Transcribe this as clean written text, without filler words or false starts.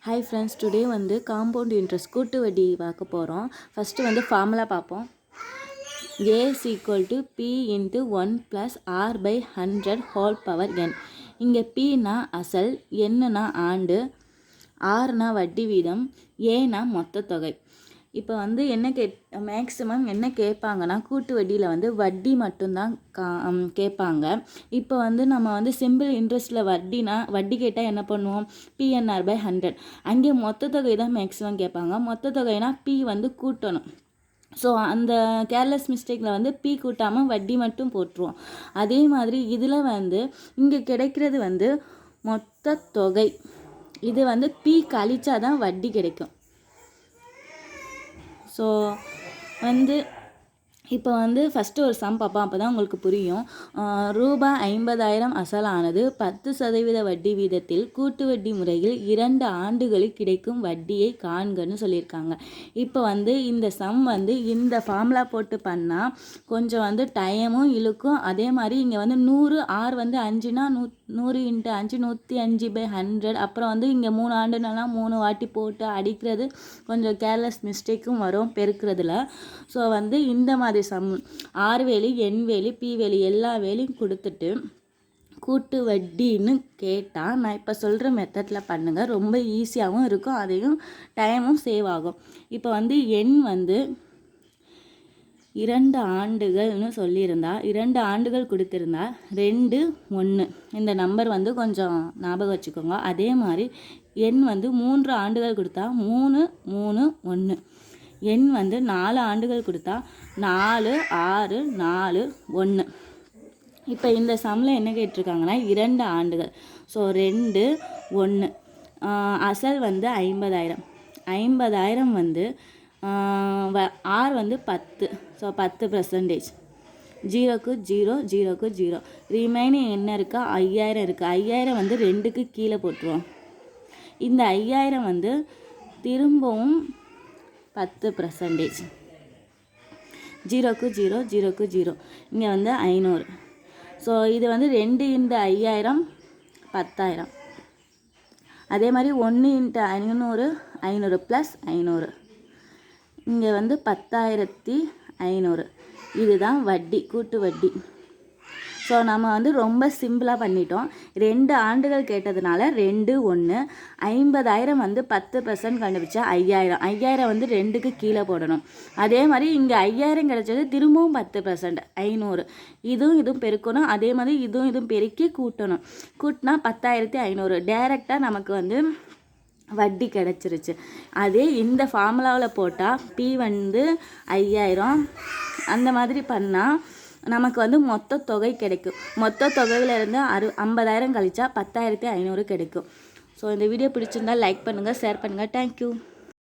Hi friends, today வந்து compound interest கூட்டு வட்டி பார்க்க போகிறோம். ஃபஸ்ட்டு வந்து ஃபார்முலா பார்ப்போம். A is equal to P into 1 plus R by 100 whole power n. இங்கே Pனா அசல், Nனா ஆண்டு, Rனா வட்டி வீதம், Aனா மொத்த தொகை. இப்போ வந்து என்ன மேக்ஸிமம் என்ன கேட்பாங்கன்னா கூட்டு வட்டியில் வந்து வட்டி மட்டும்தான் கேட்பாங்க. இப்போ வந்து நம்ம வந்து சிம்பிள் இன்ட்ரெஸ்ட்டில் வட்டி கேட்டால் என்ன பண்ணுவோம், பிஎன்ஆர் பை 100. அங்கே மொத்த தொகை தான் மேக்ஸிமம் கேட்பாங்க. மொத்த தொகைனா பி வந்து கூட்டணும். ஸோ அந்த கேர்லெஸ் மிஸ்டேக்கில் வந்து பி கூட்டாமல் வட்டி மட்டும் போட்டுருவோம். அதே மாதிரி இதில் வந்து இங்கே கிடைக்கிறது வந்து மொத்த தொகை. இது வந்து பி கழிச்சா தான் வட்டி கிடைக்கும். ஸோ வந்து இப்போ வந்து ஃபஸ்ட்டு ஒரு சம் பார்ப்போம், அப்போ தான் உங்களுக்கு புரியும். ரூபாய் 50,000 அசலானது 10% வட்டி வீதத்தில் கூட்டு வட்டி முறையில் 2 ஆண்டுகளில் கிடைக்கும் வட்டியை காண்கன்னு சொல்லியிருக்காங்க. இப்போ வந்து இந்த சம் வந்து இந்த ஃபார்முலா போட்டு பண்ணால் கொஞ்சம் வந்து டைமும் இழுக்கும். அதே மாதிரி இங்கே வந்து 100 ஆர் வந்து 5னா 100 × 5 105 by 100. அப்புறம் வந்து இங்கே 3 ஆண்டுனாலாம் 3 வாட்டி போட்டு அடிக்கிறது கொஞ்சம் கேர்லெஸ் மிஸ்டேக்கும் வரும் பெருக்கிறதுல. ஸோ வந்து இந்த மாதிரி சம் ஆர் வேலி, என் வேலி, பி வேலி எல்லா வேலையும் கொடுத்துட்டு கூட்டு வட்டின்னு கேட்டால் நான் இப்போ சொல்கிற மெத்தடில் பண்ணுங்கள். ரொம்ப ஈஸியாகவும் இருக்கும், அதையும் டைமும் சேவ் ஆகும். இப்போ வந்து எண் வந்து 2 ஆண்டுகள்னு சொல்லியிருந்தா, 2 ஆண்டுகள் கொடுத்துருந்தா 2 1 இந்த நம்பர் வந்து கொஞ்சம் ஞாபகம் வச்சுக்கோங்க. அதே மாதிரி எண் வந்து 3 ஆண்டுகள் கொடுத்தா 3 3 1. எண் வந்து 4 ஆண்டுகள் கொடுத்தா 4 6 4 1. இப்போ இந்த சம்மில் என்ன கேட்டிருக்காங்கன்னா 2 ஆண்டுகள். ஸோ 2 1. அசல் வந்து 50,000. 50,000 வந்து ஆர் வந்து 10. ஸோ 10%. 0க்கு 0 0க்கு 0. ரிமைனிங் என்ன இருக்கா, 5000 இருக்குது. 5000 வந்து 2க்கு கீழே போட்டுருவோம். இந்த 5000 வந்து திரும்பவும் 10%. 0க்கு 0 0க்கு 0. இங்கே வந்து 500. ஸோ இது வந்து 2 × 5000 10,000. அதே மாதிரி 1 × 500 500 + 500. இங்கே வந்து 10,500. இதுதான் வட்டி, கூட்டு வட்டி. ஸோ நம்ம வந்து ரொம்ப சிம்பிளாக பண்ணிட்டோம். 2 ஆண்டுகள் கேட்டதுனால 2 1. 50,000 வந்து 10% கண்டுபிடிச்சா 5000. 5000 வந்து 2க்கு கீழே போடணும். அதே மாதிரி இங்கே 5000 கிடைச்சது திரும்பவும் 10% 500. இதுவும் பெருக்கணும். அதே மாதிரி இதுவும் பெருக்கி கூட்டணும். கூட்டினா 10,500. டைரெக்டாக நமக்கு வந்து வட்டி கிடச்சிருச்சு. அதே இந்த ஃபார்முலாவில் போட்டால் பி வந்து 5000 அந்த மாதிரி பண்ணால் நமக்கு வந்து மொத்த தொகை கிடைக்கும். மொத்த தொகையிலேருந்து 50,000 கழிச்சா 10,500 கிடைக்கும். ஸோ இந்த வீடியோ பிடிச்சிருந்தால் லைக் பண்ணுங்கள், ஷேர் பண்ணுங்கள். தேங்க்யூ.